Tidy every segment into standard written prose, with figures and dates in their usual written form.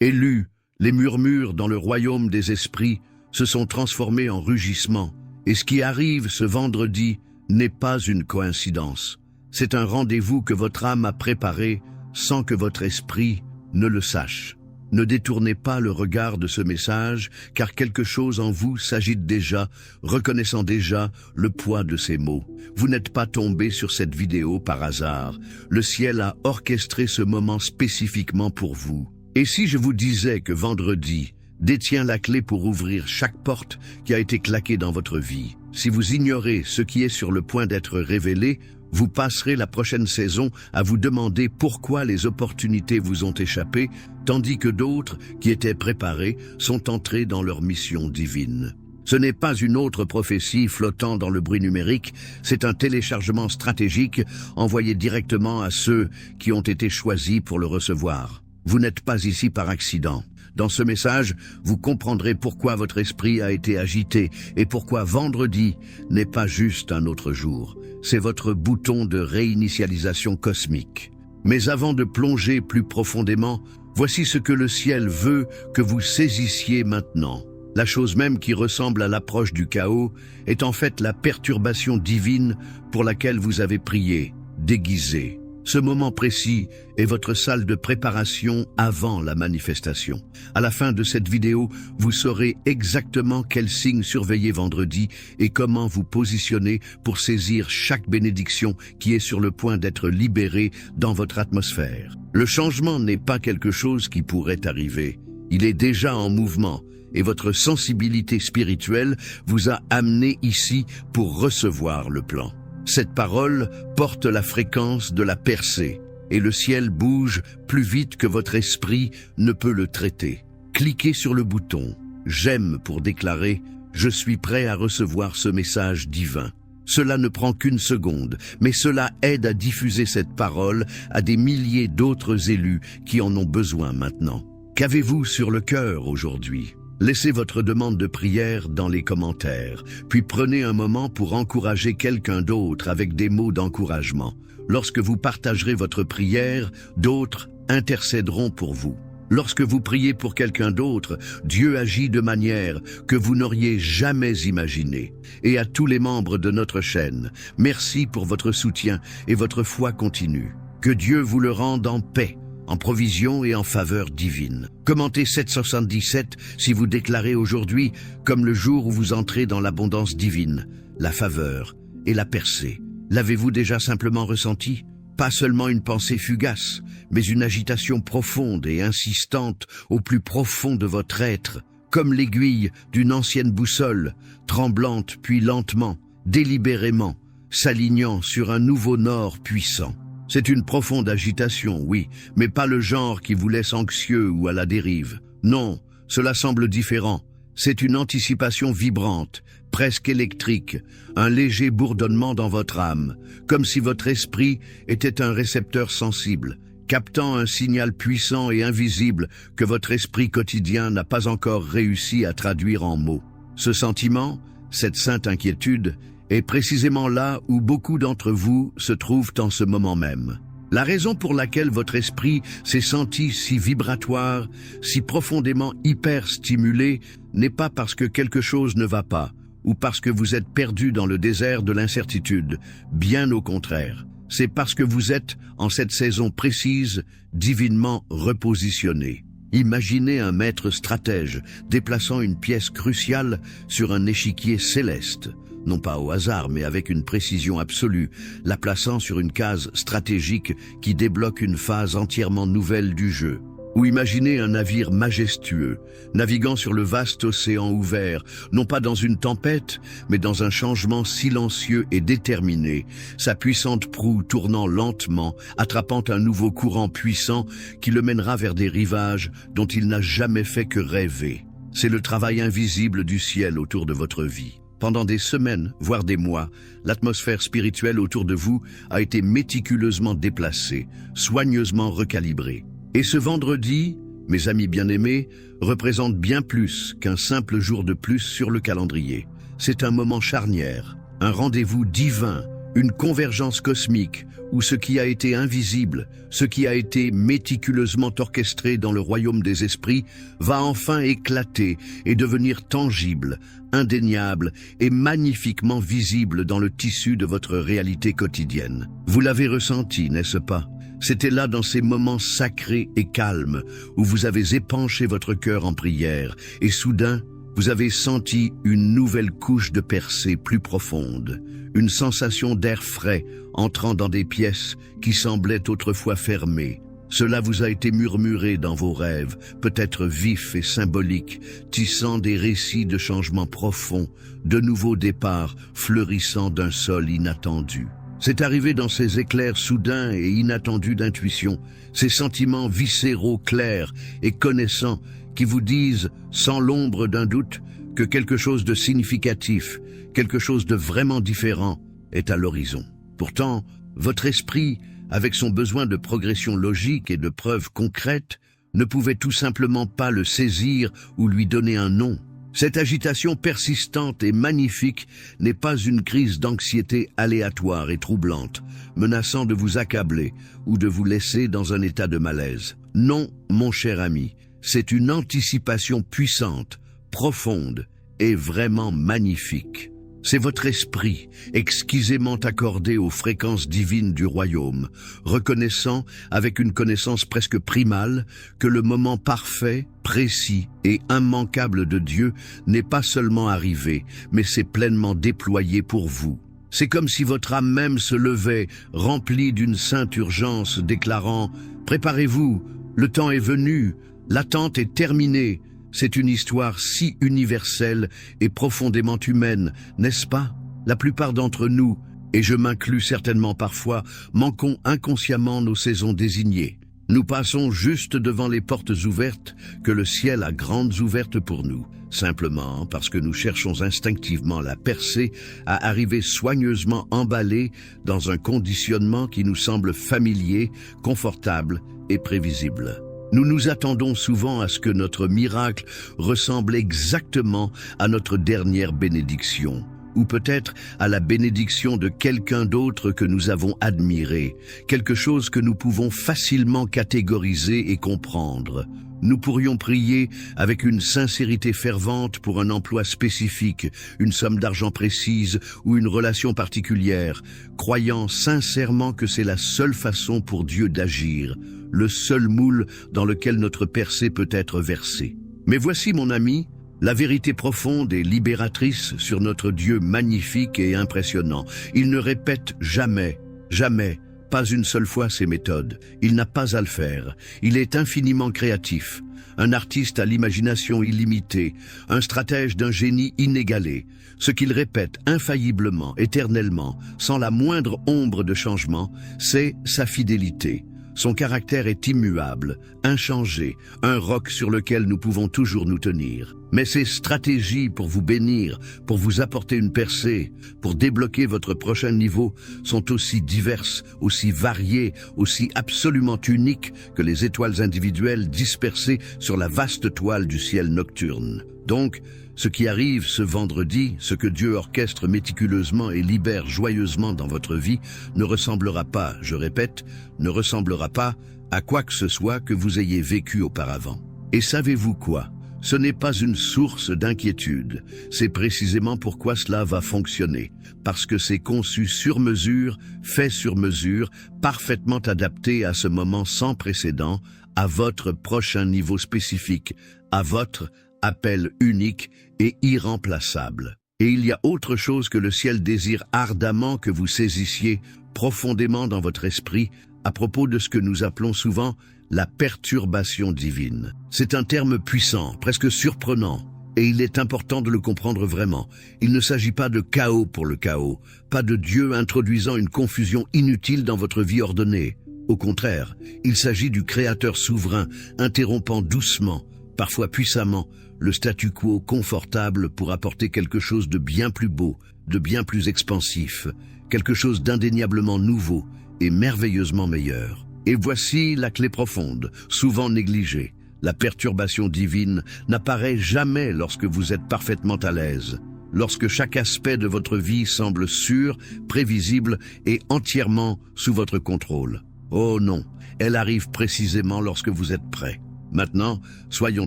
Élus, les murmures dans le royaume des esprits se sont transformés en rugissements, et ce qui arrive ce vendredi n'est pas une coïncidence. C'est un rendez-vous que votre âme a préparé sans que votre esprit ne le sache. Ne détournez pas le regard de ce message, car quelque chose en vous s'agite déjà, reconnaissant déjà le poids de ces mots. Vous n'êtes pas tombé sur cette vidéo par hasard. Le ciel a orchestré ce moment spécifiquement pour vous. Et si je vous disais que vendredi détient la clé pour ouvrir chaque porte qui a été claquée dans votre vie? Si vous ignorez ce qui est sur le point d'être révélé, vous passerez la prochaine saison à vous demander pourquoi les opportunités vous ont échappé, tandis que d'autres, qui étaient préparés, sont entrés dans leur mission divine. Ce n'est pas une autre prophétie flottant dans le bruit numérique, c'est un téléchargement stratégique envoyé directement à ceux qui ont été choisis pour le recevoir. Vous n'êtes pas ici par accident. Dans ce message, vous comprendrez pourquoi votre esprit a été agité et pourquoi vendredi n'est pas juste un autre jour. C'est votre bouton de réinitialisation cosmique. Mais avant de plonger plus profondément, voici ce que le ciel veut que vous saisissiez maintenant. La chose même qui ressemble à l'approche du chaos est en fait la perturbation divine pour laquelle vous avez prié, déguisé. Ce moment précis est votre salle de préparation avant la manifestation. À la fin de cette vidéo, vous saurez exactement quel signe surveiller vendredi et comment vous positionner pour saisir chaque bénédiction qui est sur le point d'être libérée dans votre atmosphère. Le changement n'est pas quelque chose qui pourrait arriver. Il est déjà en mouvement et votre sensibilité spirituelle vous a amené ici pour recevoir le plan. Cette parole porte la fréquence de la percée, et le ciel bouge plus vite que votre esprit ne peut le traiter. Cliquez sur le bouton « J'aime » pour déclarer « Je suis prêt à recevoir ce message divin ». Cela ne prend qu'une seconde, mais cela aide à diffuser cette parole à des milliers d'autres élus qui en ont besoin maintenant. Qu'avez-vous sur le cœur aujourd'hui ? Laissez votre demande de prière dans les commentaires, puis prenez un moment pour encourager quelqu'un d'autre avec des mots d'encouragement. Lorsque vous partagerez votre prière, d'autres intercéderont pour vous. Lorsque vous priez pour quelqu'un d'autre, Dieu agit de manière que vous n'auriez jamais imaginée. Et à tous les membres de notre chaîne, merci pour votre soutien et votre foi continue. Que Dieu vous le rende en paix, en provision et en faveur divine. Commentez 777 si vous déclarez aujourd'hui comme le jour où vous entrez dans l'abondance divine, la faveur et la percée. L'avez-vous déjà simplement ressenti? Pas seulement une pensée fugace, mais une agitation profonde et insistante au plus profond de votre être, comme l'aiguille d'une ancienne boussole, tremblante puis lentement, délibérément, s'alignant sur un nouveau nord puissant. C'est une profonde agitation, oui, mais pas le genre qui vous laisse anxieux ou à la dérive. Non, cela semble différent. C'est une anticipation vibrante, presque électrique, un léger bourdonnement dans votre âme, comme si votre esprit était un récepteur sensible, captant un signal puissant et invisible que votre esprit quotidien n'a pas encore réussi à traduire en mots. Ce sentiment, cette sainte inquiétude, est précisément là où beaucoup d'entre vous se trouvent en ce moment même. La raison pour laquelle votre esprit s'est senti si vibratoire, si profondément hyper-stimulé, n'est pas parce que quelque chose ne va pas, ou parce que vous êtes perdu dans le désert de l'incertitude, bien au contraire. C'est parce que vous êtes, en cette saison précise, divinement repositionné. Imaginez un maître stratège déplaçant une pièce cruciale sur un échiquier céleste, non pas au hasard, mais avec une précision absolue, la plaçant sur une case stratégique qui débloque une phase entièrement nouvelle du jeu. Ou imaginez un navire majestueux, naviguant sur le vaste océan ouvert, non pas dans une tempête, mais dans un changement silencieux et déterminé, sa puissante proue tournant lentement, attrapant un nouveau courant puissant qui le mènera vers des rivages dont il n'a jamais fait que rêver. C'est le travail invisible du ciel autour de votre vie. Pendant des semaines, voire des mois, l'atmosphère spirituelle autour de vous a été méticuleusement déplacée, soigneusement recalibrée. Et ce vendredi, mes amis bien-aimés, représente bien plus qu'un simple jour de plus sur le calendrier. C'est un moment charnière, un rendez-vous divin, une convergence cosmique où ce qui a été invisible, ce qui a été méticuleusement orchestré dans le royaume des esprits, va enfin éclater et devenir tangible, indéniable et magnifiquement visible dans le tissu de votre réalité quotidienne. Vous l'avez ressenti, n'est-ce pas? C'était là dans ces moments sacrés et calmes où vous avez épanché votre cœur en prière et soudain, vous avez senti une nouvelle couche de percée plus profonde, une sensation d'air frais entrant dans des pièces qui semblaient autrefois fermées. Cela vous a été murmuré dans vos rêves, peut-être vifs et symboliques, tissant des récits de changements profonds, de nouveaux départs fleurissant d'un sol inattendu. C'est arrivé dans ces éclairs soudains et inattendus d'intuition, ces sentiments viscéraux clairs et connaissants qui vous disent, sans l'ombre d'un doute, que quelque chose de significatif, quelque chose de vraiment différent est à l'horizon. Pourtant, votre esprit, avec son besoin de progression logique et de preuves concrètes, ne pouvait tout simplement pas le saisir ou lui donner un nom. Cette agitation persistante et magnifique n'est pas une crise d'anxiété aléatoire et troublante, menaçant de vous accabler ou de vous laisser dans un état de malaise. Non, mon cher ami, c'est une anticipation puissante, profonde et vraiment magnifique. C'est votre esprit, exquisément accordé aux fréquences divines du royaume, reconnaissant, avec une connaissance presque primale, que le moment parfait, précis et immanquable de Dieu n'est pas seulement arrivé, mais s'est pleinement déployé pour vous. C'est comme si votre âme même se levait, remplie d'une sainte urgence, déclarant « Préparez-vous, le temps est venu, l'attente est terminée ». C'est une histoire si universelle et profondément humaine, n'est-ce pas? La plupart d'entre nous, et je m'inclus certainement parfois, manquons inconsciemment nos saisons désignées. Nous passons juste devant les portes ouvertes que le ciel a grandes ouvertes pour nous, simplement parce que nous cherchons instinctivement la percée à arriver soigneusement emballés dans un conditionnement qui nous semble familier, confortable et prévisible. Nous nous attendons souvent à ce que notre miracle ressemble exactement à notre dernière bénédiction, ou peut-être à la bénédiction de quelqu'un d'autre que nous avons admiré, quelque chose que nous pouvons facilement catégoriser et comprendre. Nous pourrions prier avec une sincérité fervente pour un emploi spécifique, une somme d'argent précise ou une relation particulière, croyant sincèrement que c'est la seule façon pour Dieu d'agir, le seul moule dans lequel notre percée peut être versée. Mais voici, mon ami, la vérité profonde et libératrice sur notre Dieu magnifique et impressionnant. Il ne répète jamais, jamais, pas une seule fois ses méthodes. Il n'a pas à le faire. Il est infiniment créatif, un artiste à l'imagination illimitée, un stratège d'un génie inégalé. Ce qu'il répète infailliblement, éternellement, sans la moindre ombre de changement, c'est sa fidélité. Son caractère est immuable, inchangé, un roc sur lequel nous pouvons toujours nous tenir. Mais ses stratégies pour vous bénir, pour vous apporter une percée, pour débloquer votre prochain niveau, sont aussi diverses, aussi variées, aussi absolument uniques que les étoiles individuelles dispersées sur la vaste toile du ciel nocturne. Donc, ce qui arrive ce vendredi, ce que Dieu orchestre méticuleusement et libère joyeusement dans votre vie, ne ressemblera pas, je répète, ne ressemblera pas à quoi que ce soit que vous ayez vécu auparavant. Et savez-vous quoi? Ce n'est pas une source d'inquiétude. C'est précisément pourquoi cela va fonctionner. Parce que c'est conçu sur mesure, fait sur mesure, parfaitement adapté à ce moment sans précédent, à votre prochain niveau spécifique, à votre appel unique et irremplaçable. Et il y a autre chose que le ciel désire ardemment que vous saisissiez profondément dans votre esprit à propos de ce que nous appelons souvent la perturbation divine. C'est un terme puissant, presque surprenant, et il est important de le comprendre vraiment. Il ne s'agit pas de chaos pour le chaos, pas de Dieu introduisant une confusion inutile dans votre vie ordonnée. Au contraire, il s'agit du Créateur souverain, interrompant doucement, parfois puissamment, le statu quo confortable pour apporter quelque chose de bien plus beau, de bien plus expansif, quelque chose d'indéniablement nouveau et merveilleusement meilleur. Et voici la clé profonde, souvent négligée. La perturbation divine n'apparaît jamais lorsque vous êtes parfaitement à l'aise. lorsque chaque aspect de votre vie semble sûr, prévisible et entièrement sous votre contrôle. Oh non, elle arrive précisément lorsque vous êtes prêt. Maintenant, soyons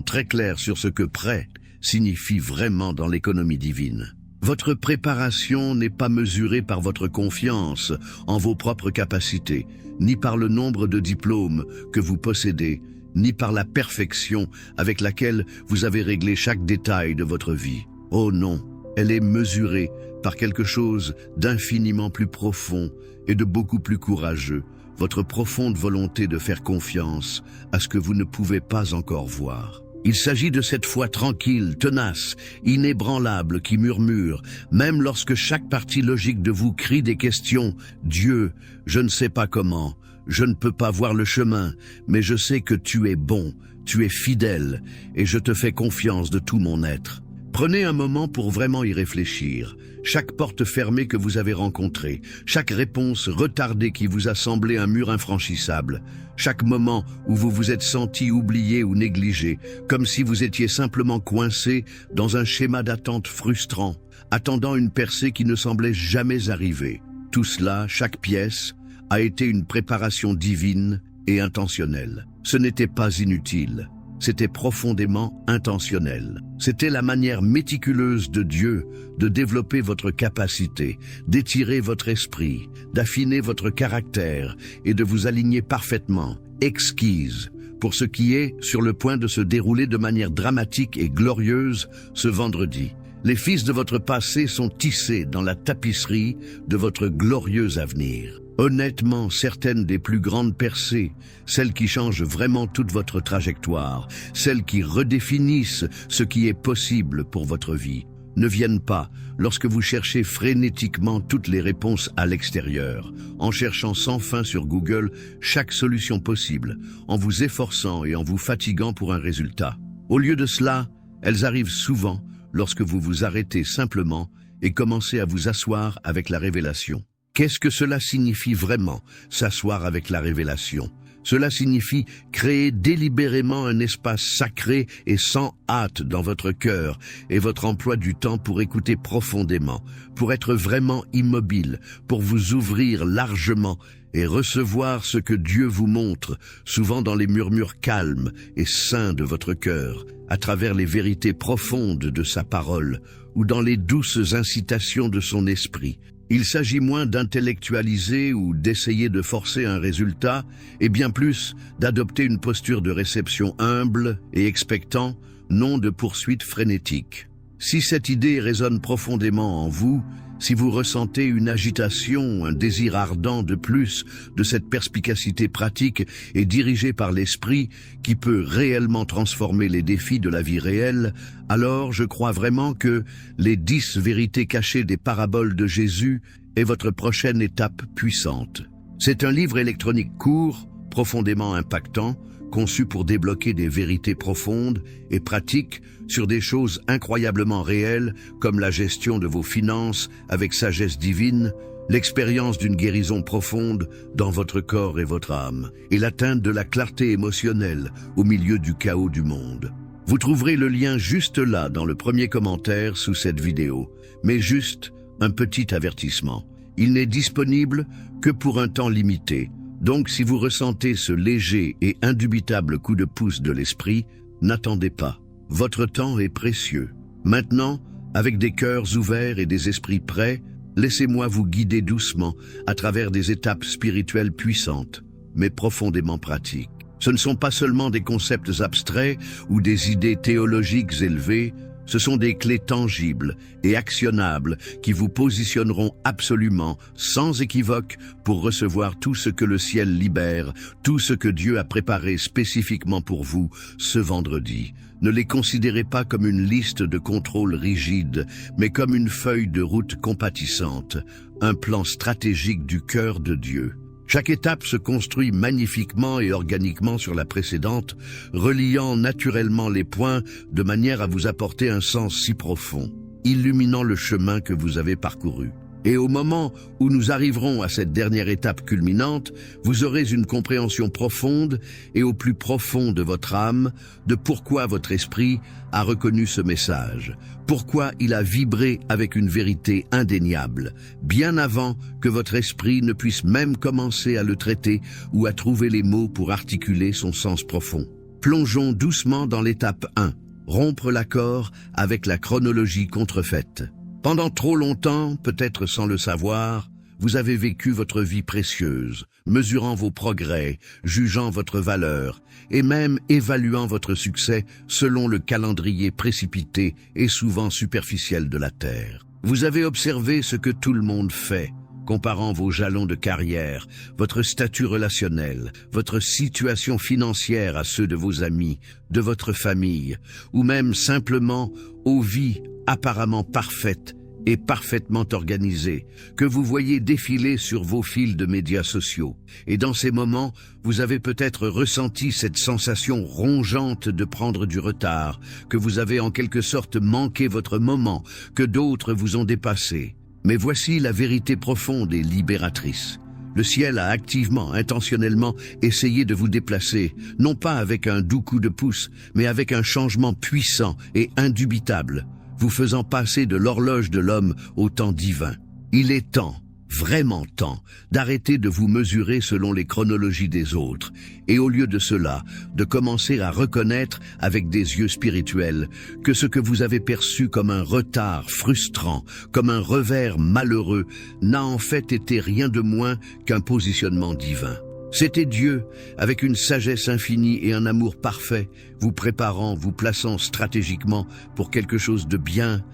très clairs sur ce que prêt signifie vraiment dans l'économie divine. Votre préparation n'est pas mesurée par votre confiance en vos propres capacités, ni par le nombre de diplômes que vous possédez, ni par la perfection avec laquelle vous avez réglé chaque détail de votre vie. Oh non, elle est mesurée par quelque chose d'infiniment plus profond et de beaucoup plus courageux, votre profonde volonté de faire confiance à ce que vous ne pouvez pas encore voir. Il s'agit de cette foi tranquille, tenace, inébranlable qui murmure, même lorsque chaque partie logique de vous crie des questions. Dieu, je ne sais pas comment, je ne peux pas voir le chemin, mais je sais que tu es bon, tu es fidèle, et je te fais confiance de tout mon être. Prenez un moment pour vraiment y réfléchir. Chaque porte fermée que vous avez rencontrée, chaque réponse retardée qui vous a semblé un mur infranchissable, chaque moment où vous vous êtes senti oublié ou négligé, comme si vous étiez simplement coincé dans un schéma d'attente frustrant, attendant une percée qui ne semblait jamais arriver. Tout cela, chaque pièce, a été une préparation divine et intentionnelle. Ce n'était pas inutile. C'était profondément intentionnel. C'était la manière méticuleuse de Dieu de développer votre capacité, d'étirer votre esprit, d'affiner votre caractère et de vous aligner parfaitement, exquise, pour ce qui est sur le point de se dérouler de manière dramatique et glorieuse ce vendredi. Les fils de votre passé sont tissés dans la tapisserie de votre glorieux avenir. Honnêtement, certaines des plus grandes percées, celles qui changent vraiment toute votre trajectoire, celles qui redéfinissent ce qui est possible pour votre vie, ne viennent pas lorsque vous cherchez frénétiquement toutes les réponses à l'extérieur, en cherchant sans fin sur Google chaque solution possible, en vous efforçant et en vous fatiguant pour un résultat. Au lieu de cela, elles arrivent souvent lorsque vous vous arrêtez simplement et commencez à vous asseoir avec la révélation. Qu'est-ce que cela signifie vraiment, s'asseoir avec la révélation? Cela signifie créer délibérément un espace sacré et sans hâte dans votre cœur et votre emploi du temps pour écouter profondément, pour être vraiment immobile, pour vous ouvrir largement et recevoir ce que Dieu vous montre, souvent dans les murmures calmes et sains de votre cœur, à travers les vérités profondes de sa parole ou dans les douces incitations de son esprit. Il s'agit moins d'intellectualiser ou d'essayer de forcer un résultat, et bien plus d'adopter une posture de réception humble et expectant, non de poursuite frénétique. Si cette idée résonne profondément en vous, si vous ressentez une agitation, un désir ardent de plus de cette perspicacité pratique et dirigée par l'esprit qui peut réellement transformer les défis de la vie réelle, alors je crois vraiment que les 10 vérités cachées des paraboles de Jésus est votre prochaine étape puissante. C'est un livre électronique court, profondément impactant, conçu pour débloquer des vérités profondes et pratiques sur des choses incroyablement réelles comme la gestion de vos finances avec sagesse divine, l'expérience d'une guérison profonde dans votre corps et votre âme, et l'atteinte de la clarté émotionnelle au milieu du chaos du monde. Vous trouverez le lien juste là dans le premier commentaire sous cette vidéo, mais juste un petit avertissement. Il n'est disponible que pour un temps limité. Donc si vous ressentez ce léger et indubitable coup de pouce de l'esprit, n'attendez pas. Votre temps est précieux. Maintenant, avec des cœurs ouverts et des esprits prêts, laissez-moi vous guider doucement à travers des étapes spirituelles puissantes, mais profondément pratiques. Ce ne sont pas seulement des concepts abstraits ou des idées théologiques élevées, ce sont des clés tangibles et actionnables qui vous positionneront absolument, sans équivoque, pour recevoir tout ce que le ciel libère, tout ce que Dieu a préparé spécifiquement pour vous ce vendredi. Ne les considérez pas comme une liste de contrôle rigide, mais comme une feuille de route compatissante, un plan stratégique du cœur de Dieu. Chaque étape se construit magnifiquement et organiquement sur la précédente, reliant naturellement les points de manière à vous apporter un sens si profond, illuminant le chemin que vous avez parcouru. Et au moment où nous arriverons à cette dernière étape culminante, vous aurez une compréhension profonde et au plus profond de votre âme de pourquoi votre esprit a reconnu ce message, pourquoi il a vibré avec une vérité indéniable, bien avant que votre esprit ne puisse même commencer à le traiter ou à trouver les mots pour articuler son sens profond. Plongeons doucement dans l'étape 1, rompre l'accord avec la chronologie contrefaite. Pendant trop longtemps, peut-être sans le savoir, vous avez vécu votre vie précieuse, mesurant vos progrès, jugeant votre valeur, et même évaluant votre succès selon le calendrier précipité et souvent superficiel de la Terre. Vous avez observé ce que tout le monde fait, comparant vos jalons de carrière, votre statut relationnel, votre situation financière à ceux de vos amis, de votre famille, ou même simplement aux vies apparemment parfaites et parfaitement organisées, que vous voyez défiler sur vos fils de médias sociaux. Et dans ces moments, vous avez peut-être ressenti cette sensation rongeante de prendre du retard, que vous avez en quelque sorte manqué votre moment, que d'autres vous ont dépassé. Mais voici la vérité profonde et libératrice. Le ciel a activement, intentionnellement essayé de vous déplacer, non pas avec un doux coup de pouce, mais avec un changement puissant et indubitable, vous faisant passer de l'horloge de l'homme au temps divin. Il est temps, vraiment temps, d'arrêter de vous mesurer selon les chronologies des autres, et au lieu de cela, de commencer à reconnaître avec des yeux spirituels que ce que vous avez perçu comme un retard frustrant, comme un revers malheureux, n'a en fait été rien de moins qu'un positionnement divin. C'était Dieu, avec une sagesse infinie et un amour parfait, vous préparant, vous plaçant stratégiquement pour quelque chose de bien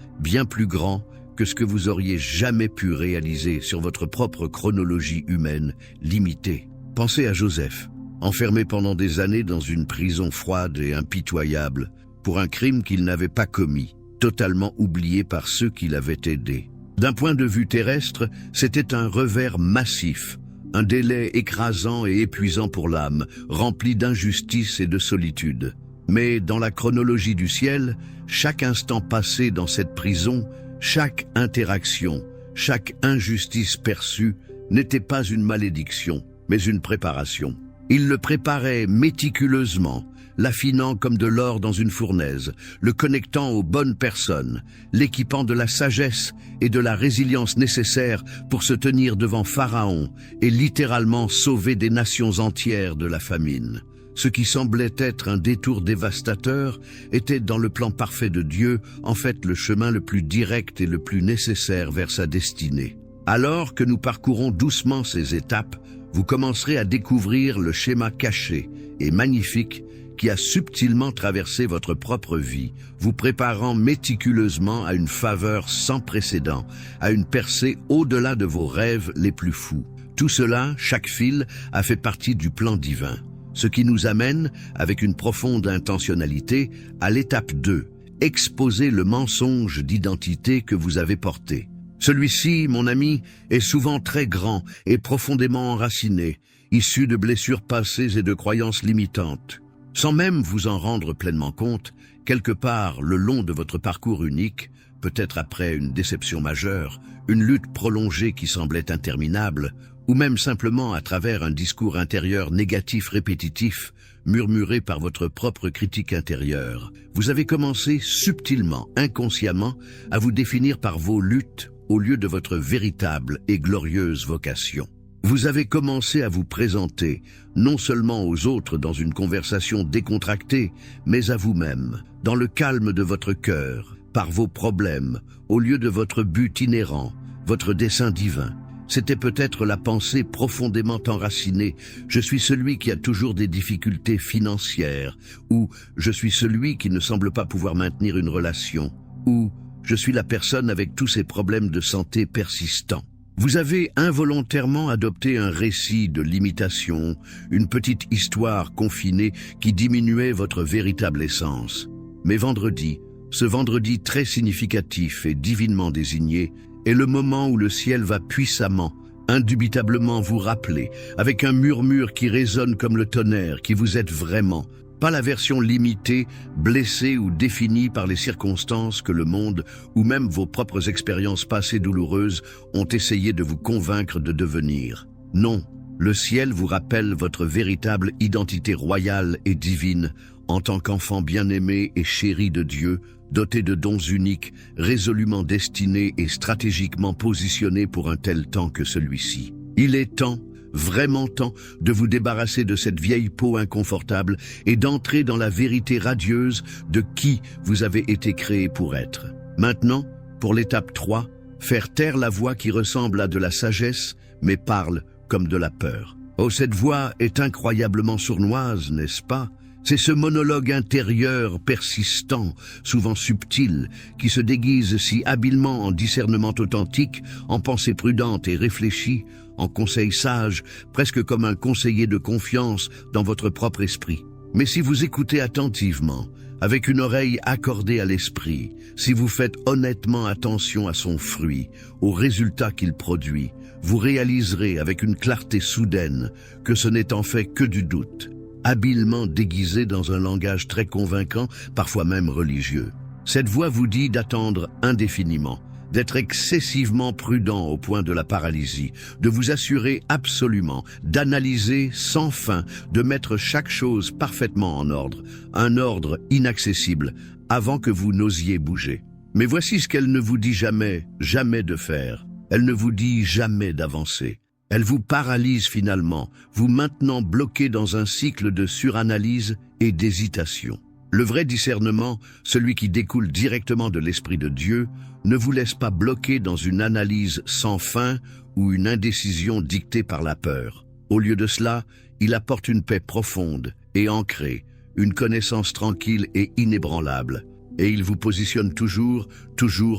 plus grand que ce que vous auriez jamais pu réaliser sur votre propre chronologie humaine limitée. Pensez à Joseph, enfermé pendant des années dans une prison froide et impitoyable, pour un crime qu'il n'avait pas commis, totalement oublié par ceux qui l'avaient aidé. D'un point de vue terrestre, c'était un revers massif, un délai écrasant et épuisant pour l'âme, rempli d'injustice et de solitude. Mais dans la chronologie du ciel, chaque instant passé dans cette prison, chaque interaction, chaque injustice perçue n'était pas une malédiction, mais une préparation. Il le préparait méticuleusement, l'affinant comme de l'or dans une fournaise, le connectant aux bonnes personnes, l'équipant de la sagesse et de la résilience nécessaires pour se tenir devant Pharaon et littéralement sauver des nations entières de la famine. Ce qui semblait être un détour dévastateur était dans le plan parfait de Dieu, en fait le chemin le plus direct et le plus nécessaire vers sa destinée. Alors que nous parcourons doucement ces étapes, vous commencerez à découvrir le schéma caché et magnifique qui a subtilement traversé votre propre vie, vous préparant méticuleusement à une faveur sans précédent, à une percée au-delà de vos rêves les plus fous. Tout cela, chaque fil, a fait partie du plan divin. Ce qui nous amène, avec une profonde intentionnalité, à l'étape 2, exposer le mensonge d'identité que vous avez porté. Celui-ci, mon ami, est souvent très grand et profondément enraciné, issu de blessures passées et de croyances limitantes. Sans même vous en rendre pleinement compte, quelque part le long de votre parcours unique, peut-être après une déception majeure, une lutte prolongée qui semblait interminable, ou même simplement à travers un discours intérieur négatif répétitif, murmuré par votre propre critique intérieure, vous avez commencé subtilement, inconsciemment, à vous définir par vos luttes au lieu de votre véritable et glorieuse vocation. Vous avez commencé à vous présenter, non seulement aux autres dans une conversation décontractée, mais à vous-même, dans le calme de votre cœur, par vos problèmes, au lieu de votre but inhérent, votre dessein divin. C'était peut-être la pensée profondément enracinée « Je suis celui qui a toujours des difficultés financières » ou « Je suis celui qui ne semble pas pouvoir maintenir une relation » ou « Je suis la personne avec tous ces problèmes de santé persistants ». Vous avez involontairement adopté un récit de limitation, une petite histoire confinée qui diminuait votre véritable essence. Mais vendredi, ce vendredi très significatif et divinement désigné, est le moment où le ciel va puissamment, indubitablement vous rappeler, avec un murmure qui résonne comme le tonnerre, qui vous êtes vraiment, Pas la version limitée, blessée ou définie par les circonstances que le monde ou même vos propres expériences passées douloureuses ont essayé de vous convaincre de devenir. Non, le ciel vous rappelle votre véritable identité royale et divine en tant qu'enfant bien-aimé et chéri de Dieu, doté de dons uniques, résolument destinés et stratégiquement positionnés pour un tel temps que celui-ci. Il est temps, vraiment temps, de vous débarrasser de cette vieille peau inconfortable et d'entrer dans la vérité radieuse de qui vous avez été créé pour être. Maintenant, pour l'étape 3, faire taire la voix qui ressemble à de la sagesse, mais parle comme de la peur. Oh, cette voix est incroyablement sournoise, n'est-ce pas ? C'est ce monologue intérieur persistant, souvent subtil, qui se déguise si habilement en discernement authentique, en pensée prudente et réfléchie, en conseil sage, presque comme un conseiller de confiance dans votre propre esprit. Mais si vous écoutez attentivement, avec une oreille accordée à l'esprit, si vous faites honnêtement attention à son fruit, aux résultats qu'il produit, vous réaliserez avec une clarté soudaine que ce n'est en fait que du doute, habilement déguisé dans un langage très convaincant, parfois même religieux. Cette voix vous dit d'attendre indéfiniment, d'être excessivement prudent au point de la paralysie, de vous assurer absolument, d'analyser sans fin, de mettre chaque chose parfaitement en ordre, un ordre inaccessible, avant que vous n'osiez bouger. Mais voici ce qu'elle ne vous dit jamais, jamais de faire. Elle ne vous dit jamais d'avancer. Elle vous paralyse finalement, vous maintenant bloqué dans un cycle de suranalyse et d'hésitation. Le vrai discernement, celui qui découle directement de l'Esprit de Dieu, ne vous laisse pas bloqué dans une analyse sans fin ou une indécision dictée par la peur. Au lieu de cela, il apporte une paix profonde et ancrée, une connaissance tranquille et inébranlable, et il vous positionne toujours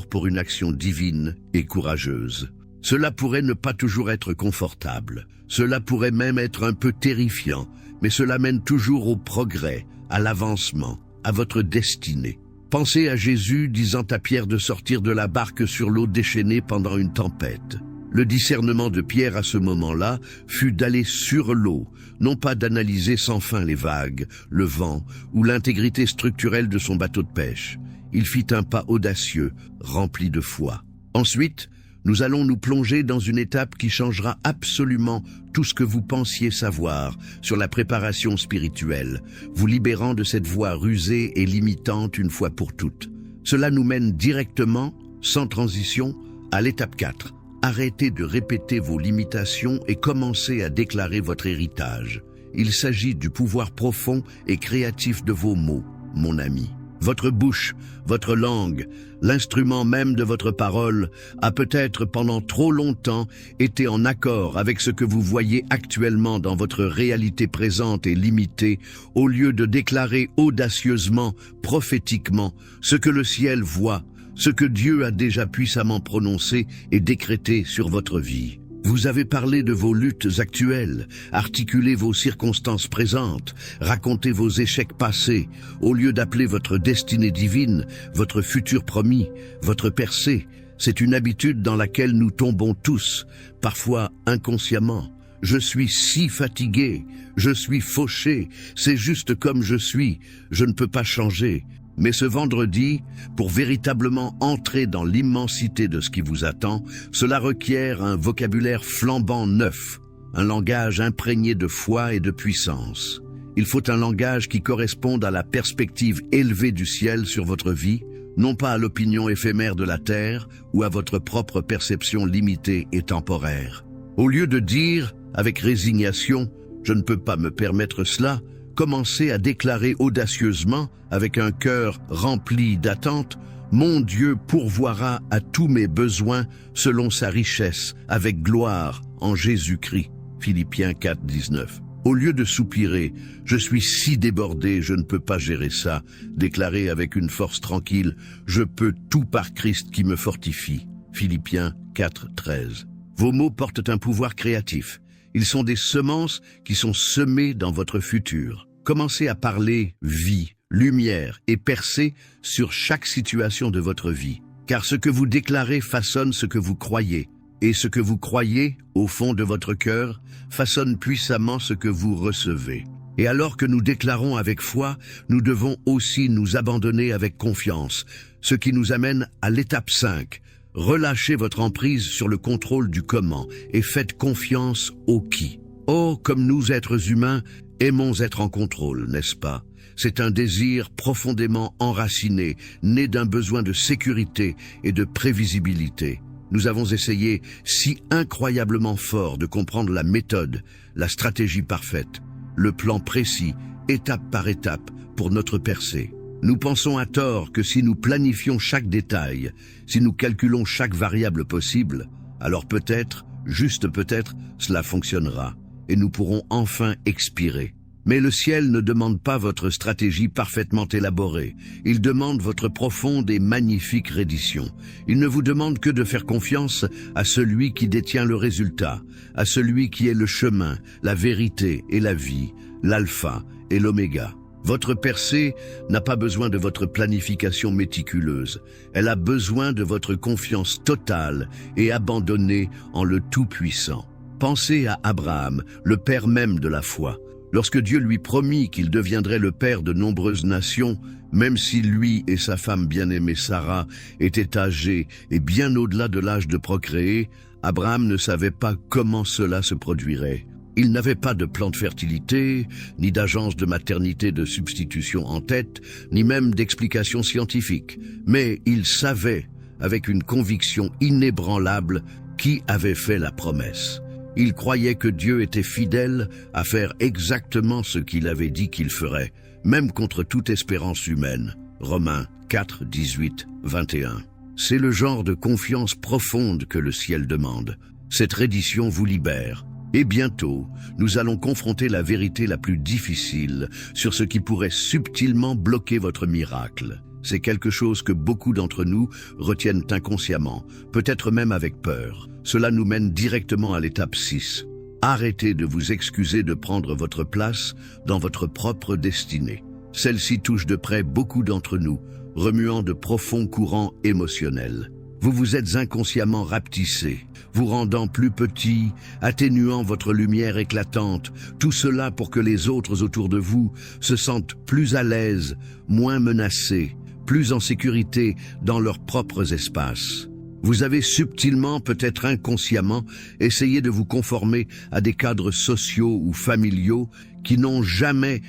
pour une action divine et courageuse. Cela pourrait ne pas toujours être confortable, cela pourrait même être un peu terrifiant, mais cela mène toujours au progrès, à l'avancement, à votre destinée. Pensez à Jésus disant à Pierre de sortir de la barque sur l'eau déchaînée pendant une tempête. Le discernement de Pierre à ce moment-là fut d'aller sur l'eau, non pas d'analyser sans fin les vagues, le vent ou l'intégrité structurelle de son bateau de pêche. Il fit un pas audacieux, rempli de foi. Ensuite, nous allons nous plonger dans une étape qui changera absolument tout ce que vous pensiez savoir sur la préparation spirituelle, vous libérant de cette voie rusée et limitante une fois pour toutes. Cela nous mène directement, sans transition, à l'étape 4. Arrêtez de répéter vos limitations et commencez à déclarer votre héritage. Il s'agit du pouvoir profond et créatif de vos mots, mon ami. Votre bouche, votre langue, l'instrument même de votre parole a peut-être pendant trop longtemps été en accord avec ce que vous voyez actuellement dans votre réalité présente et limitée, au lieu de déclarer audacieusement, prophétiquement, ce que le ciel voit, ce que Dieu a déjà puissamment prononcé et décrété sur votre vie. Vous avez parlé de vos luttes actuelles, articulé vos circonstances présentes, raconté vos échecs passés, au lieu d'appeler votre destinée divine, votre futur promis, votre percée. C'est une habitude dans laquelle nous tombons tous, parfois inconsciemment. Je suis si fatigué, je suis fauché, c'est juste comme je suis, je ne peux pas changer. Mais ce vendredi, pour véritablement entrer dans l'immensité de ce qui vous attend, cela requiert un vocabulaire flambant neuf, un langage imprégné de foi et de puissance. Il faut un langage qui corresponde à la perspective élevée du ciel sur votre vie, non pas à l'opinion éphémère de la terre ou à votre propre perception limitée et temporaire. Au lieu de dire, avec résignation, « Je ne peux pas me permettre cela », commencez à déclarer audacieusement, avec un cœur rempli d'attente, « Mon Dieu pourvoira à tous mes besoins selon sa richesse, avec gloire, en Jésus-Christ. » Philippiens 4, 19. Au lieu de soupirer, « Je suis si débordé, je ne peux pas gérer ça », déclarez avec une force tranquille, « Je peux tout par Christ qui me fortifie. » Philippiens 4, 13. Vos mots portent un pouvoir créatif. Ils sont des semences qui sont semées dans votre futur. Commencez à parler vie, lumière et percée sur chaque situation de votre vie. Car ce que vous déclarez façonne ce que vous croyez. Et ce que vous croyez, au fond de votre cœur, façonne puissamment ce que vous recevez. Et alors que nous déclarons avec foi, nous devons aussi nous abandonner avec confiance, ce qui nous amène à l'étape 5. Relâchez votre emprise sur le contrôle du comment et faites confiance au qui. Oh, comme nous, êtres humains, aimons être en contrôle, n'est-ce pas? C'est un désir profondément enraciné, né d'un besoin de sécurité et de prévisibilité. Nous avons essayé si incroyablement fort de comprendre la méthode, la stratégie parfaite, le plan précis, étape par étape, pour notre percée. Nous pensons à tort que si nous planifions chaque détail, si nous calculons chaque variable possible, alors peut-être, juste peut-être, cela fonctionnera, et nous pourrons enfin expirer. Mais le ciel ne demande pas votre stratégie parfaitement élaborée. Il demande votre profonde et magnifique reddition. Il ne vous demande que de faire confiance à celui qui détient le résultat, à celui qui est le chemin, la vérité et la vie, l'alpha et l'oméga. Votre percée n'a pas besoin de votre planification méticuleuse. Elle a besoin de votre confiance totale et abandonnée en le Tout-Puissant. Pensez à Abraham, le père même de la foi. Lorsque Dieu lui promit qu'il deviendrait le père de nombreuses nations, même si lui et sa femme bien-aimée Sarah étaient âgés et bien au-delà de l'âge de procréer, Abraham ne savait pas comment cela se produirait. Il n'avait pas de plan de fertilité, ni d'agence de maternité de substitution en tête, ni même d'explication scientifique. Mais il savait, avec une conviction inébranlable, qui avait fait la promesse. Il croyait que Dieu était fidèle à faire exactement ce qu'il avait dit qu'il ferait, même contre toute espérance humaine. Romains 4, 18, 21. C'est le genre de confiance profonde que le ciel demande. Cette reddition vous libère. Et bientôt, nous allons confronter la vérité la plus difficile sur ce qui pourrait subtilement bloquer votre miracle. C'est quelque chose que beaucoup d'entre nous retiennent inconsciemment, peut-être même avec peur. Cela nous mène directement à l'étape 6. Arrêtez de vous excuser de prendre votre place dans votre propre destinée. Celle-ci touche de près beaucoup d'entre nous, remuant de profonds courants émotionnels. Vous vous êtes inconsciemment rapetissé, vous rendant plus petit, atténuant votre lumière éclatante, tout cela pour que les autres autour de vous se sentent plus à l'aise, moins menacés, plus en sécurité dans leurs propres espaces. Vous avez subtilement, peut-être inconsciemment, essayé de vous conformer à des cadres sociaux ou familiaux qui n'ont jamais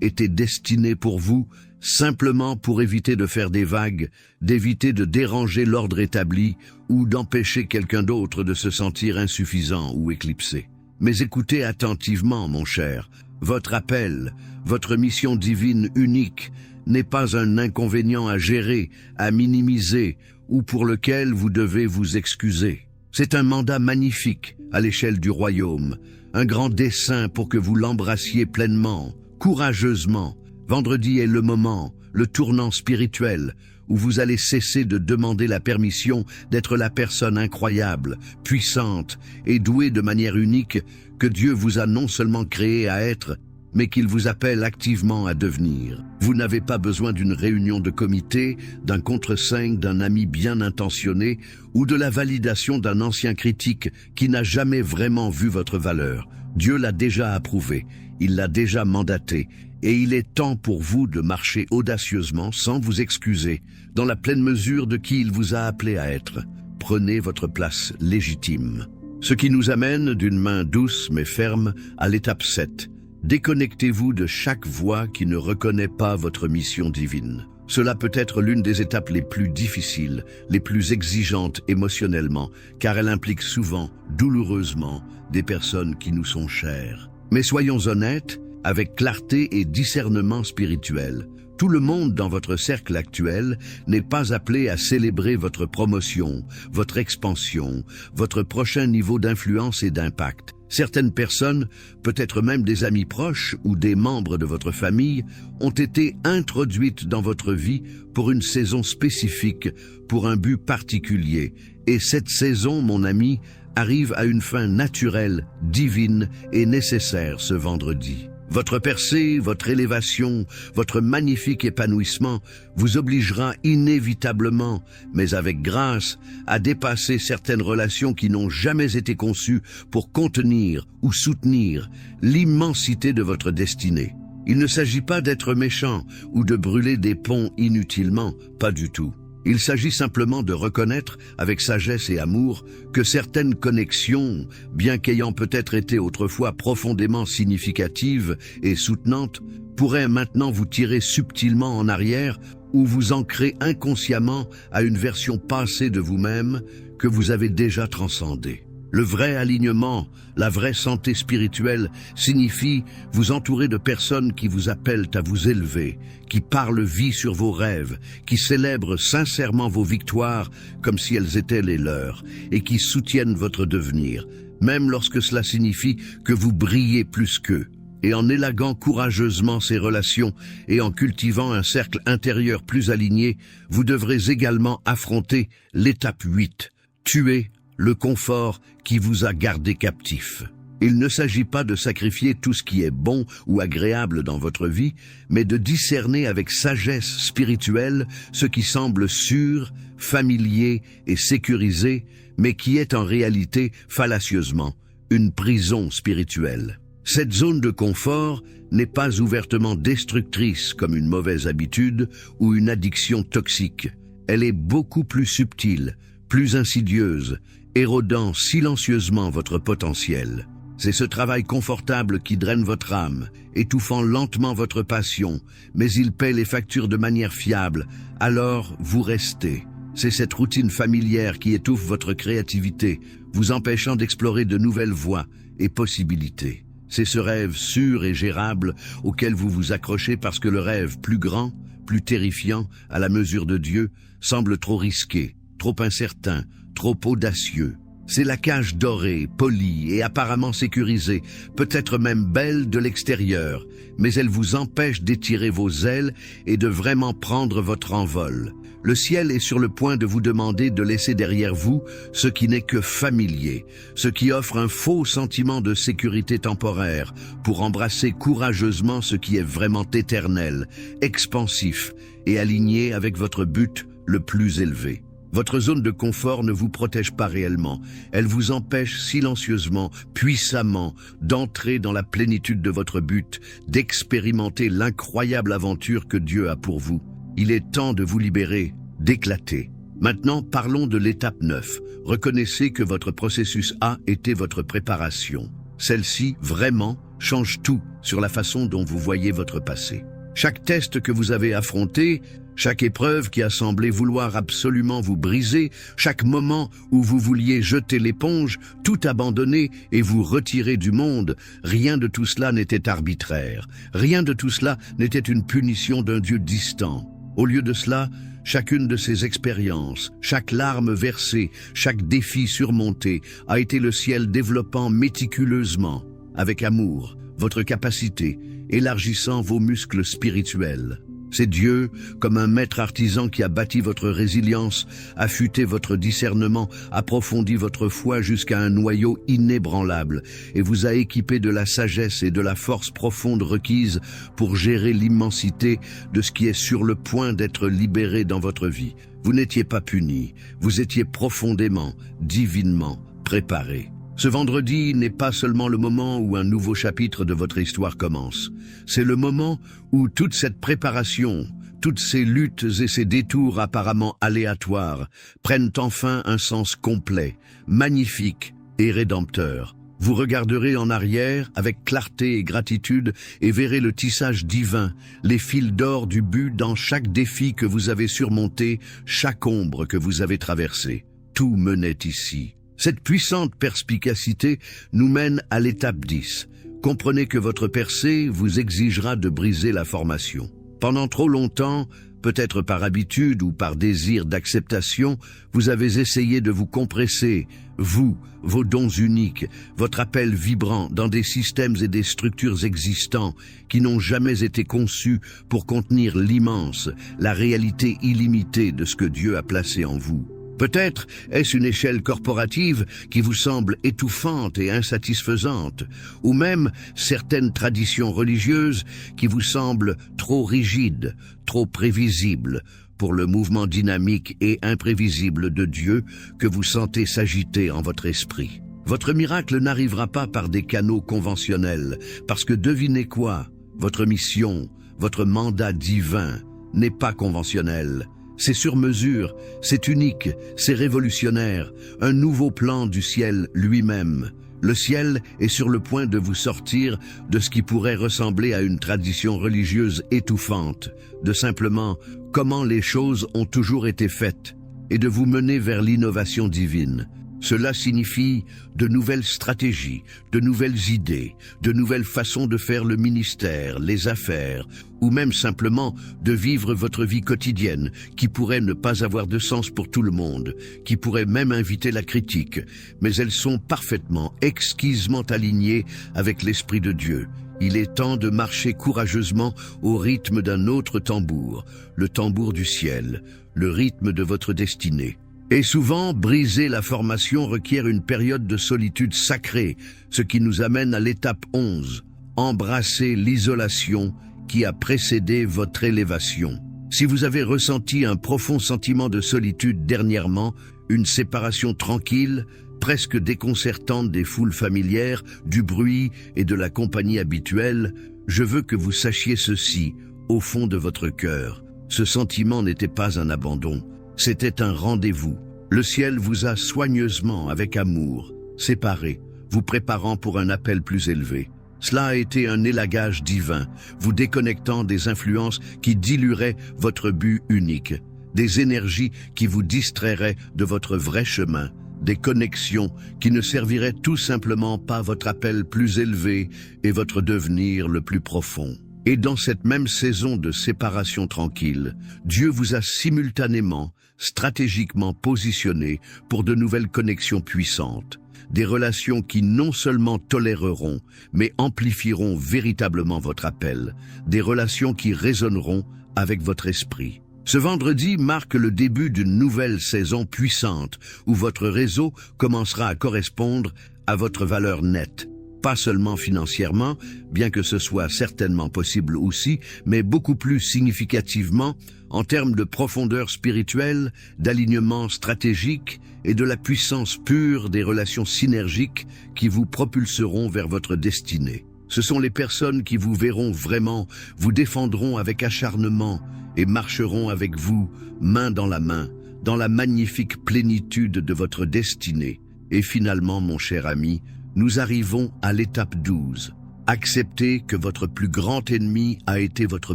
été destinés pour vous, simplement pour éviter de faire des vagues, d'éviter de déranger l'ordre établi ou d'empêcher quelqu'un d'autre de se sentir insuffisant ou éclipsé. Mais écoutez attentivement, mon cher, votre appel, votre mission divine unique n'est pas un inconvénient à gérer, à minimiser, ou pour lequel vous devez vous excuser. C'est un mandat magnifique à l'échelle du royaume, un grand dessein pour que vous l'embrassiez pleinement, courageusement. Vendredi est le moment, le tournant spirituel, où vous allez cesser de demander la permission d'être la personne incroyable, puissante et douée de manière unique que Dieu vous a non seulement créé à être, mais qu'il vous appelle activement à devenir. Vous n'avez pas besoin d'une réunion de comité, d'un contre-cinq, d'un ami bien intentionné ou de la validation d'un ancien critique qui n'a jamais vraiment vu votre valeur. Dieu l'a déjà approuvé, il l'a déjà mandaté, et il est temps pour vous de marcher audacieusement sans vous excuser, dans la pleine mesure de qui il vous a appelé à être. Prenez votre place légitime. Ce qui nous amène d'une main douce mais ferme à l'étape 7. Déconnectez-vous de chaque voix qui ne reconnaît pas votre mission divine. Cela peut être l'une des étapes les plus difficiles, les plus exigeantes émotionnellement, car elle implique souvent, douloureusement, des personnes qui nous sont chères. Mais soyons honnêtes, avec clarté et discernement spirituel. Tout le monde dans votre cercle actuel n'est pas appelé à célébrer votre promotion, votre expansion, votre prochain niveau d'influence et d'impact. Certaines personnes, peut-être même des amis proches ou des membres de votre famille, ont été introduites dans votre vie pour une saison spécifique, pour un but particulier. Et cette saison, mon ami, arrive à une fin naturelle, divine et nécessaire ce vendredi. Votre percée, votre élévation, votre magnifique épanouissement vous obligera inévitablement, mais avec grâce, à dépasser certaines relations qui n'ont jamais été conçues pour contenir ou soutenir l'immensité de votre destinée. Il ne s'agit pas d'être méchant ou de brûler des ponts inutilement, pas du tout. Il s'agit simplement de reconnaître, avec sagesse et amour, que certaines connexions, bien qu'ayant peut-être été autrefois profondément significatives et soutenantes, pourraient maintenant vous tirer subtilement en arrière ou vous ancrer inconsciemment à une version passée de vous-même que vous avez déjà transcendée. Le vrai alignement, la vraie santé spirituelle signifie vous entourer de personnes qui vous appellent à vous élever, qui parlent vie sur vos rêves, qui célèbrent sincèrement vos victoires comme si elles étaient les leurs, et qui soutiennent votre devenir, même lorsque cela signifie que vous brillez plus qu'eux. Et en élaguant courageusement ces relations et en cultivant un cercle intérieur plus aligné, vous devrez également affronter l'étape 8, tuer le confort qui vous a gardé captif. Il ne s'agit pas de sacrifier tout ce qui est bon ou agréable dans votre vie, mais de discerner avec sagesse spirituelle ce qui semble sûr, familier et sécurisé, mais qui est en réalité, fallacieusement, une prison spirituelle. Cette zone de confort n'est pas ouvertement destructrice comme une mauvaise habitude ou une addiction toxique. Elle est beaucoup plus subtile, plus insidieuse, érodant silencieusement votre potentiel. C'est ce travail confortable qui draine votre âme, étouffant lentement votre passion, mais il paie les factures de manière fiable, alors vous restez. C'est cette routine familière qui étouffe votre créativité, vous empêchant d'explorer de nouvelles voies et possibilités. C'est ce rêve sûr et gérable auquel vous vous accrochez parce que le rêve plus grand, plus terrifiant, à la mesure de Dieu, semble trop risqué, trop incertain, trop audacieux. C'est la cage dorée, polie et apparemment sécurisée, peut-être même belle de l'extérieur, mais elle vous empêche d'étirer vos ailes et de vraiment prendre votre envol. Le ciel est sur le point de vous demander de laisser derrière vous ce qui n'est que familier, ce qui offre un faux sentiment de sécurité temporaire, pour embrasser courageusement ce qui est vraiment éternel, expansif et aligné avec votre but le plus élevé. Votre zone de confort ne vous protège pas réellement. Elle vous empêche silencieusement, puissamment, d'entrer dans la plénitude de votre but, d'expérimenter l'incroyable aventure que Dieu a pour vous. Il est temps de vous libérer, d'éclater. Maintenant, parlons de l'étape 9. Reconnaissez que votre processus a été votre préparation. Celle-ci, vraiment, change tout sur la façon dont vous voyez votre passé. Chaque test que vous avez affronté, chaque épreuve qui a semblé vouloir absolument vous briser, chaque moment où vous vouliez jeter l'éponge, tout abandonner et vous retirer du monde, rien de tout cela n'était arbitraire. Rien de tout cela n'était une punition d'un Dieu distant. Au lieu de cela, chacune de ces expériences, chaque larme versée, chaque défi surmonté a été le ciel développant méticuleusement, avec amour, votre capacité, élargissant vos muscles spirituels. C'est Dieu, comme un maître artisan qui a bâti votre résilience, affûté votre discernement, approfondi votre foi jusqu'à un noyau inébranlable et vous a équipé de la sagesse et de la force profonde requises pour gérer l'immensité de ce qui est sur le point d'être libéré dans votre vie. Vous n'étiez pas puni, vous étiez profondément, divinement préparé. Ce vendredi n'est pas seulement le moment où un nouveau chapitre de votre histoire commence. C'est le moment où toute cette préparation, toutes ces luttes et ces détours apparemment aléatoires prennent enfin un sens complet, magnifique et rédempteur. Vous regarderez en arrière avec clarté et gratitude et verrez le tissage divin, les fils d'or du but dans chaque défi que vous avez surmonté, chaque ombre que vous avez traversée. Tout menait ici. Cette puissante perspicacité nous mène à l'étape 10. Comprenez que votre percée vous exigera de briser la formation. Pendant trop longtemps, peut-être par habitude ou par désir d'acceptation, vous avez essayé de vous compresser, vous, vos dons uniques, votre appel vibrant dans des systèmes et des structures existants qui n'ont jamais été conçus pour contenir l'immense, la réalité illimitée de ce que Dieu a placé en vous. Peut-être est-ce une échelle corporative qui vous semble étouffante et insatisfaisante, ou même certaines traditions religieuses qui vous semblent trop rigides, trop prévisibles pour le mouvement dynamique et imprévisible de Dieu que vous sentez s'agiter en votre esprit. Votre miracle n'arrivera pas par des canaux conventionnels, parce que devinez quoi? Votre mission, votre mandat divin n'est pas conventionnel. C'est sur mesure, c'est unique, c'est révolutionnaire, un nouveau plan du ciel lui-même. Le ciel est sur le point de vous sortir de ce qui pourrait ressembler à une tradition religieuse étouffante, de simplement comment les choses ont toujours été faites, et de vous mener vers l'innovation divine. Cela signifie de nouvelles stratégies, de nouvelles idées, de nouvelles façons de faire le ministère, les affaires, ou même simplement de vivre votre vie quotidienne, qui pourrait ne pas avoir de sens pour tout le monde, qui pourrait même inviter la critique, mais elles sont parfaitement, exquisement alignées avec l'Esprit de Dieu. Il est temps de marcher courageusement au rythme d'un autre tambour, le tambour du ciel, le rythme de votre destinée. Et souvent, briser la formation requiert une période de solitude sacrée, ce qui nous amène à l'étape 11, embrasser l'isolation qui a précédé votre élévation. Si vous avez ressenti un profond sentiment de solitude dernièrement, une séparation tranquille, presque déconcertante des foules familières, du bruit et de la compagnie habituelle, je veux que vous sachiez ceci, au fond de votre cœur. Ce sentiment n'était pas un abandon. C'était un rendez-vous. Le ciel vous a soigneusement, avec amour, séparé, vous préparant pour un appel plus élevé. Cela a été un élagage divin, vous déconnectant des influences qui dilueraient votre but unique, des énergies qui vous distrairaient de votre vrai chemin, des connexions qui ne serviraient tout simplement pas votre appel plus élevé et votre devenir le plus profond. Et dans cette même saison de séparation tranquille, Dieu vous a simultanément, stratégiquement positionné pour de nouvelles connexions puissantes, des relations qui non seulement toléreront, mais amplifieront véritablement votre appel, des relations qui résonneront avec votre esprit. Ce vendredi marque le début d'une nouvelle saison puissante où votre réseau commencera à correspondre à votre valeur nette. Pas seulement financièrement, bien que ce soit certainement possible aussi, mais beaucoup plus significativement en termes de profondeur spirituelle, d'alignement stratégique et de la puissance pure des relations synergiques qui vous propulseront vers votre destinée. Ce sont les personnes qui vous verront vraiment, vous défendront avec acharnement et marcheront avec vous, main dans la magnifique plénitude de votre destinée. Et finalement, mon cher ami, nous arrivons à l'étape 12. Acceptez que votre plus grand ennemi a été votre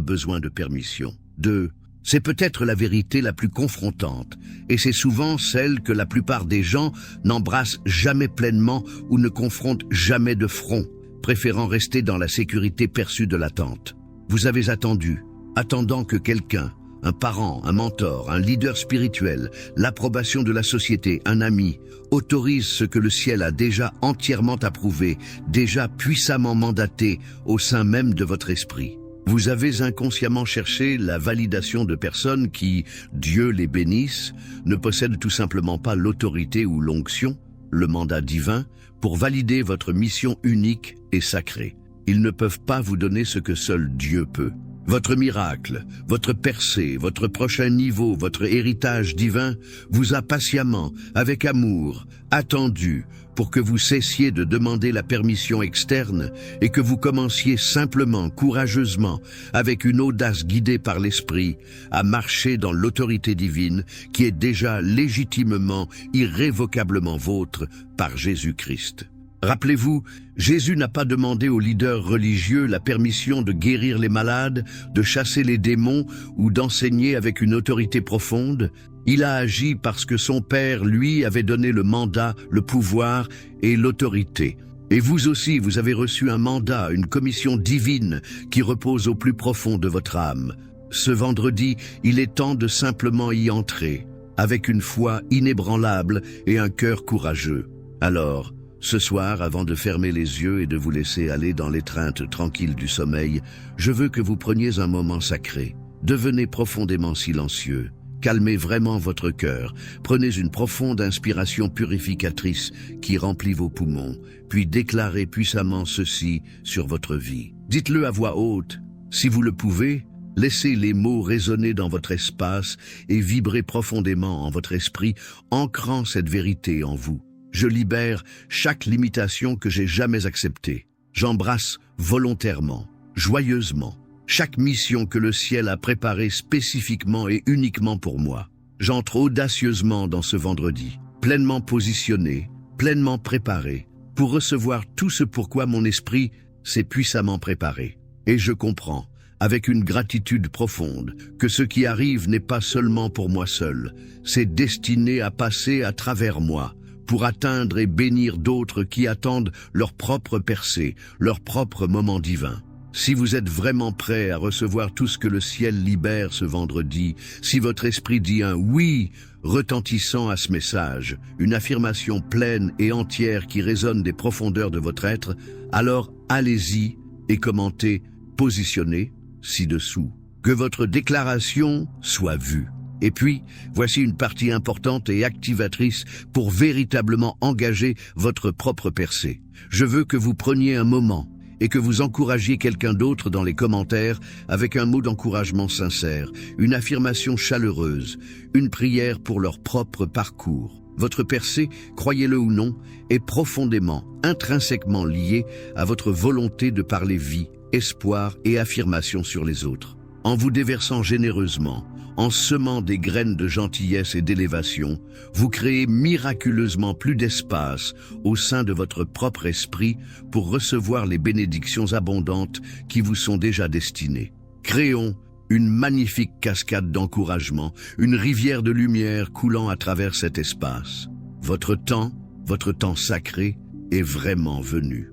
besoin de permission. 2. C'est peut-être la vérité la plus confrontante, et c'est souvent celle que la plupart des gens n'embrassent jamais pleinement ou ne confrontent jamais de front, préférant rester dans la sécurité perçue de l'attente. Vous avez attendu, attendant que quelqu'un, un parent, un mentor, un leader spirituel, l'approbation de la société, un ami, autorise ce que le ciel a déjà entièrement approuvé, déjà puissamment mandaté au sein même de votre esprit. Vous avez inconsciemment cherché la validation de personnes qui, Dieu les bénisse, ne possèdent tout simplement pas l'autorité ou l'onction, le mandat divin, pour valider votre mission unique et sacrée. Ils ne peuvent pas vous donner ce que seul Dieu peut. Votre miracle, votre percée, votre prochain niveau, votre héritage divin vous a patiemment, avec amour, attendu pour que vous cessiez de demander la permission externe et que vous commenciez simplement, courageusement, avec une audace guidée par l'Esprit, à marcher dans l'autorité divine qui est déjà légitimement, irrévocablement vôtre par Jésus-Christ. Rappelez-vous, Jésus n'a pas demandé aux leaders religieux la permission de guérir les malades, de chasser les démons ou d'enseigner avec une autorité profonde. Il a agi parce que son Père, lui, avait donné le mandat, le pouvoir et l'autorité. Et vous aussi, vous avez reçu un mandat, une commission divine qui repose au plus profond de votre âme. Ce vendredi, il est temps de simplement y entrer, avec une foi inébranlable et un cœur courageux. Alors, ce soir, avant de fermer les yeux et de vous laisser aller dans l'étreinte tranquille du sommeil, je veux que vous preniez un moment sacré. Devenez profondément silencieux, Calmez vraiment votre cœur. Prenez une profonde inspiration purificatrice qui remplit vos poumons, puis déclarez puissamment ceci sur votre vie. Dites-le à voix haute. Si vous le pouvez, laissez les mots résonner dans votre espace et vibrer profondément en votre esprit, ancrant cette vérité en vous. Je libère chaque limitation que j'ai jamais acceptée. J'embrasse volontairement, joyeusement, chaque mission que le ciel a préparée spécifiquement et uniquement pour moi. J'entre audacieusement dans ce vendredi, pleinement positionné, pleinement préparé, pour recevoir tout ce pourquoi mon esprit s'est puissamment préparé. Et je comprends, avec une gratitude profonde, que ce qui arrive n'est pas seulement pour moi seul, c'est destiné à passer à travers moi, pour atteindre et bénir d'autres qui attendent leur propre percée, leur propre moment divin. Si vous êtes vraiment prêt à recevoir tout ce que le ciel libère ce vendredi, si votre esprit dit un oui retentissant à ce message, une affirmation pleine et entière qui résonne des profondeurs de votre être, alors allez-y et commentez « Positionnez » ci-dessous. Que votre déclaration soit vue. Et puis, voici une partie importante et activatrice pour véritablement engager votre propre percée. Je veux que vous preniez un moment et que vous encouragiez quelqu'un d'autre dans les commentaires avec un mot d'encouragement sincère, une affirmation chaleureuse, une prière pour leur propre parcours. Votre percée, croyez-le ou non, est profondément, intrinsèquement liée à votre volonté de parler vie, espoir et affirmation sur les autres. En vous déversant généreusement, en semant des graines de gentillesse et d'élévation, vous créez miraculeusement plus d'espace au sein de votre propre esprit pour recevoir les bénédictions abondantes qui vous sont déjà destinées. Créons une magnifique cascade d'encouragement, une rivière de lumière coulant à travers cet espace. Votre temps sacré est vraiment venu.